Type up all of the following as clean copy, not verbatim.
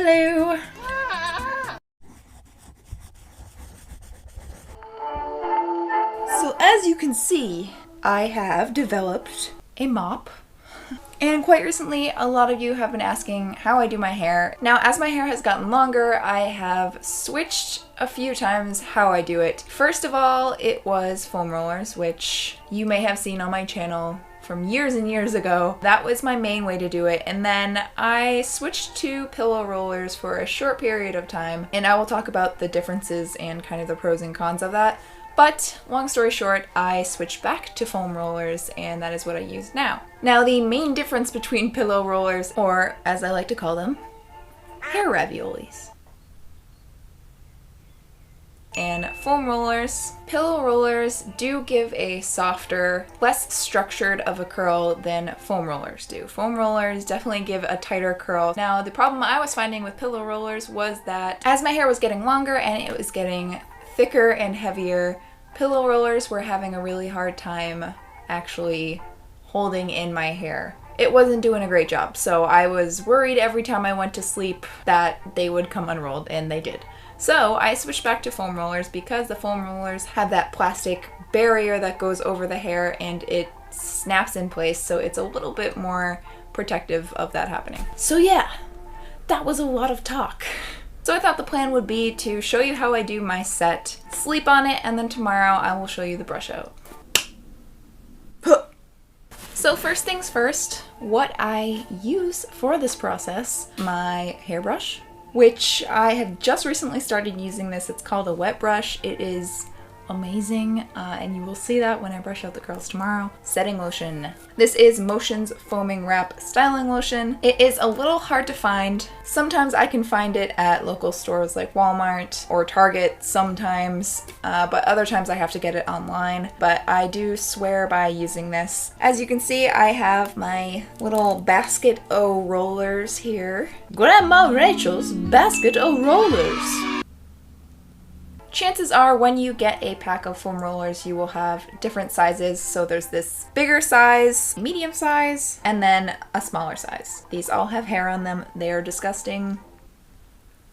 Hello! So as you can see, I have developed a mop. And quite recently, a lot of you have been asking how I do my hair. Now, as my hair has gotten longer, I have switched a few times how I do it. First of all, it was foam rollers, which you may have seen on my channel from years and years ago. That was my main way to do it. And then I switched to pillow rollers for a short period of time, and I will talk about the differences and kind of the pros and cons of that. But long story short, I switched back to foam rollers, and that is what I use now. Now, the main difference between pillow rollers, or as I like to call them, hair raviolis, and foam rollers. Pillow rollers do give a softer, less structured of a curl than foam rollers do. Foam rollers definitely give a tighter curl. Now, the problem I was finding with pillow rollers was that as my hair was getting longer and it was getting thicker and heavier, pillow rollers were having a really hard time actually holding in my hair. It wasn't doing a great job, so I was worried every time I went to sleep that they would come unrolled, and they did. So I switched back to foam rollers because the foam rollers have that plastic barrier that goes over the hair and it snaps in place, so it's a little bit more protective of that happening. So yeah, that was a lot of talk. So I thought the plan would be to show you how I do my set, sleep on it, and then tomorrow I will show you the brush out. So first things first, what I use for this process, my hairbrush, which I have just recently started using this. It's called a wet brush. It is amazing, and you will see that when I brush out the curls tomorrow. Setting lotion. This is Motion's Foaming Wrap Styling Lotion. It is a little hard to find. Sometimes I can find it at local stores like Walmart or Target sometimes, but other times I have to get it online. But I do swear by using this. As you can see, I have my little basket o' rollers here. Grandma Rachel's basket o' rollers. Chances are when you get a pack of foam rollers, you will have different sizes. So there's this bigger size, medium size, and then a smaller size. These all have hair on them. They are disgusting.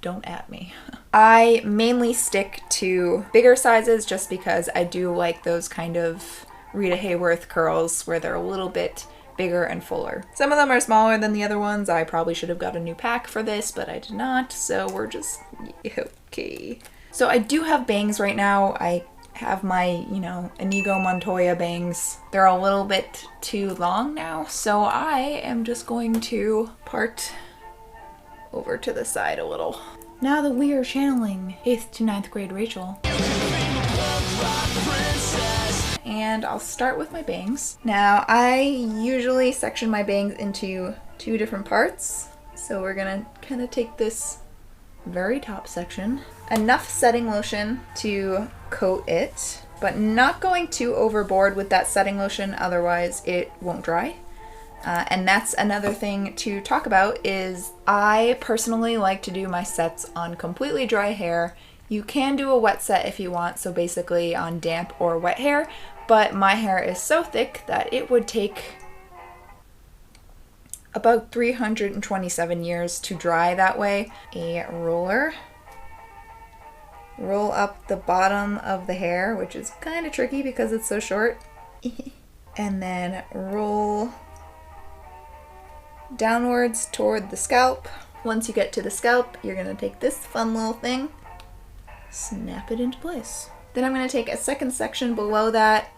Don't at me. I mainly stick to bigger sizes just because I do like those kind of Rita Hayworth curls where they're a little bit bigger and fuller. Some of them are smaller than the other ones. I probably should have got a new pack for this, but I did not. So we're just okay. So I do have bangs right now. I have my, Inigo Montoya bangs. They're a little bit too long now, so I am just going to part over to the side a little. Now that we are channeling 8th to 9th grade Rachel. And I'll start with my bangs. Now, I usually section my bangs into 2 different parts. So we're gonna kind of take this very top section. Enough setting lotion to coat it, but not going too overboard with that setting lotion, otherwise it won't dry. And that's another thing to talk about is I personally like to do my sets on completely dry hair. You can do a wet set if you want, so basically on damp or wet hair, but my hair is so thick that it would take about 327 years to dry that way. A roller. Roll up the bottom of the hair, which is kind of tricky because it's so short. And then roll downwards toward the scalp. Once you get to the scalp, you're going to take this fun little thing, snap it into place. Then I'm going to take a second section below that.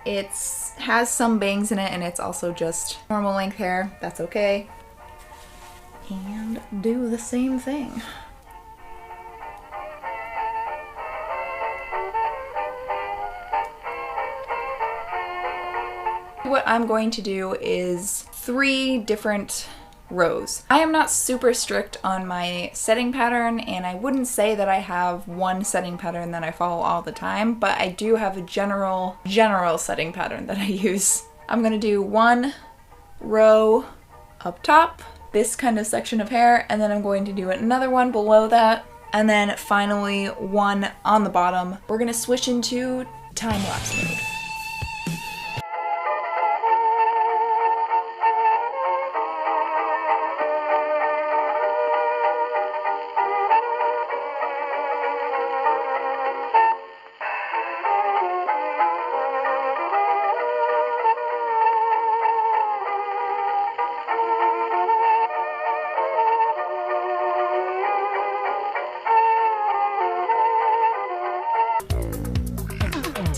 It has some bangs in it, and it's also just normal length hair. That's okay. And do the same thing. What I'm going to do is 3 different rows. I am not super strict on my setting pattern, and I wouldn't say that I have one setting pattern that I follow all the time, but I do have a general setting pattern that I use. I'm gonna do 1 row up top, this kind of section of hair, and then I'm going to do another one below that, and then finally 1 on the bottom. We're gonna switch into time-lapse mode.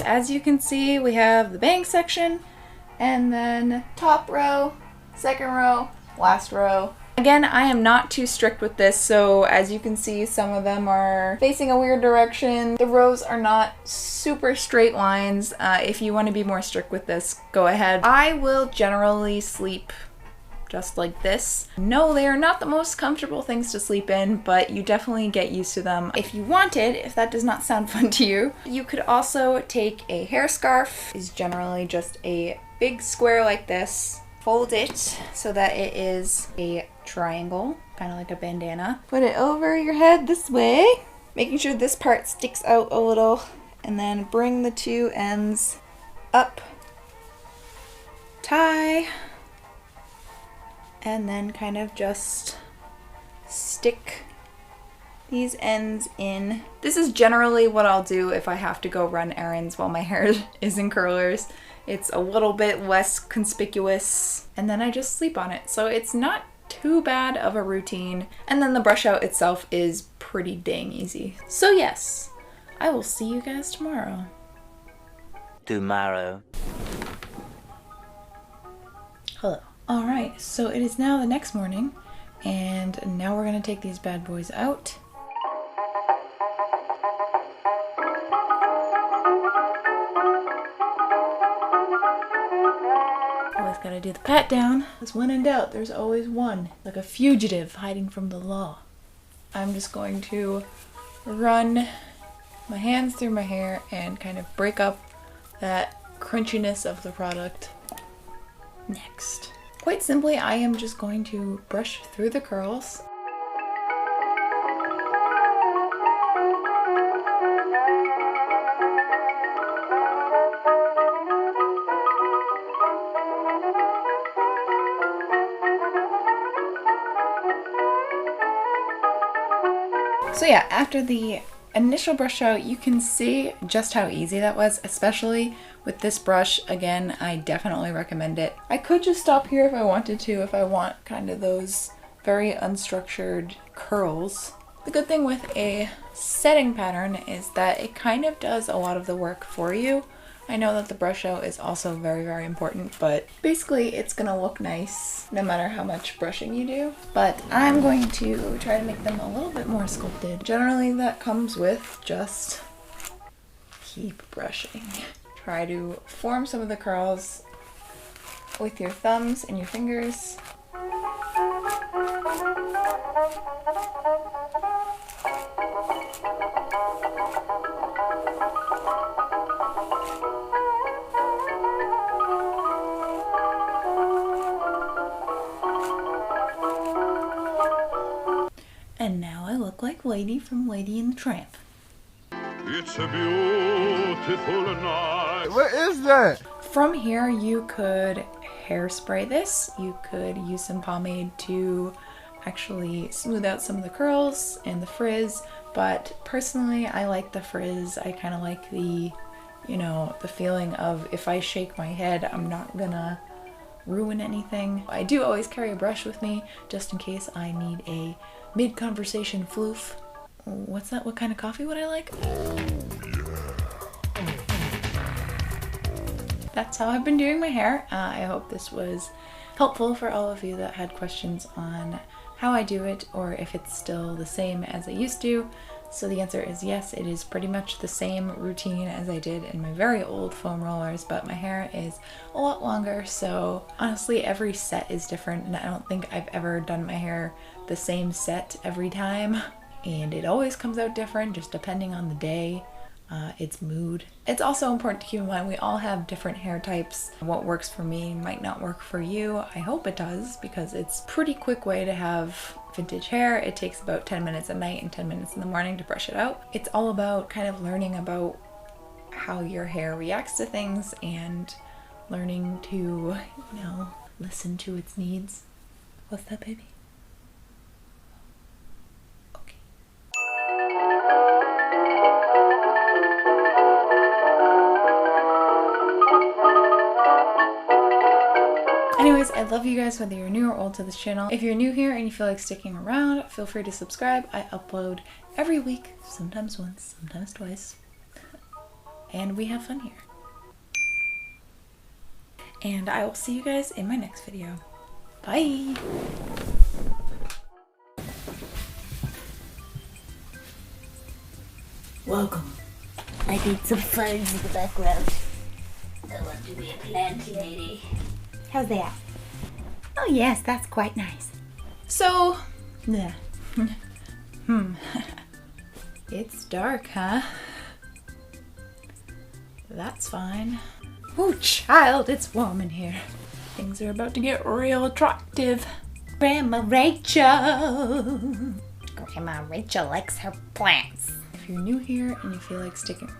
as you can see, we have the bang section, and then top row, second row, last row. Again, I am not too strict with this, so as you can see, some of them are facing a weird direction. The rows are not super straight lines. If you want to be more strict with this, go ahead. I will generally sleep just like this. No, they are not the most comfortable things to sleep in, but you definitely get used to them. If you wanted, if that does not sound fun to you, you could also take a hair scarf. It's generally just a big square like this. Fold it so that it is a triangle, kind of like a bandana. Put it over your head this way, making sure this part sticks out a little, and then bring the two ends up, tie, and then kind of just stick these ends in. This is generally what I'll do if I have to go run errands while my hair is in curlers. It's a little bit less conspicuous, and then I just sleep on it. So it's not too bad of a routine. And then the brush out itself is pretty dang easy. So yes, I will see you guys tomorrow. Tomorrow. Hello. All right, so it is now the next morning, and now we're gonna take these bad boys out. Always gotta do the pat down, because when in doubt, there's always one. Like a fugitive hiding from the law. I'm just going to run my hands through my hair and kind of break up that crunchiness of the product next. Quite simply, I am just going to brush through the curls. So yeah, after the initial brush out, you can see just how easy that was, especially with this brush. Again, I definitely recommend it. I could just stop here if I wanted to, if I want kind of those very unstructured curls. The good thing with a setting pattern is that it kind of does a lot of the work for you. I know that the brush out is also very, very important, but basically it's gonna look nice no matter how much brushing you do. But I'm going to try to make them a little bit more sculpted. Generally that comes with just keep brushing. Try to form some of the curls with your thumbs and your fingers. And now I look like Lady from Lady and the Tramp. It's a beautiful night. What is that? From here you could hairspray this. You could use some pomade to actually smooth out some of the curls and the frizz, but personally I like the frizz. I kind of like the, you know, the feeling of if I shake my head, I'm not gonna ruin anything. I do always carry a brush with me just in case I need a mid-conversation floof. What's that? What kind of coffee would I like? That's how I've been doing my hair. I hope this was helpful for all of you that had questions on how I do it, or if it's still the same as I used to. So the answer is yes, it is pretty much the same routine as I did in my very old foam rollers, but my hair is a lot longer, so honestly every set is different, and I don't think I've ever done my hair the same set every time, and it always comes out different just depending on the day, its mood. It's also important to keep in mind we all have different hair types. What works for me might not work for you. I hope it does, because it's a pretty quick way to have vintage hair. It takes about 10 minutes at night and 10 minutes in the morning to brush it out. It's all about kind of learning about how your hair reacts to things and learning to, you know, listen to its needs. What's that, baby? Okay. Anyways, I love you guys whether you're new or old to this channel. If you're new here and you feel like sticking around, feel free to subscribe. I upload every week, sometimes once, sometimes twice. and we have fun here. And I will see you guys in my next video. Bye! Welcome. I need some ferns in the background. I want to be a planty lady. How's that? Oh yes, that's quite nice. So, yeah. It's dark, huh? That's fine. Oh, child, it's warm in here. Things are about to get real attractive. Grandma Rachel. Grandma Rachel likes her plants. If you're new here and you feel like sticking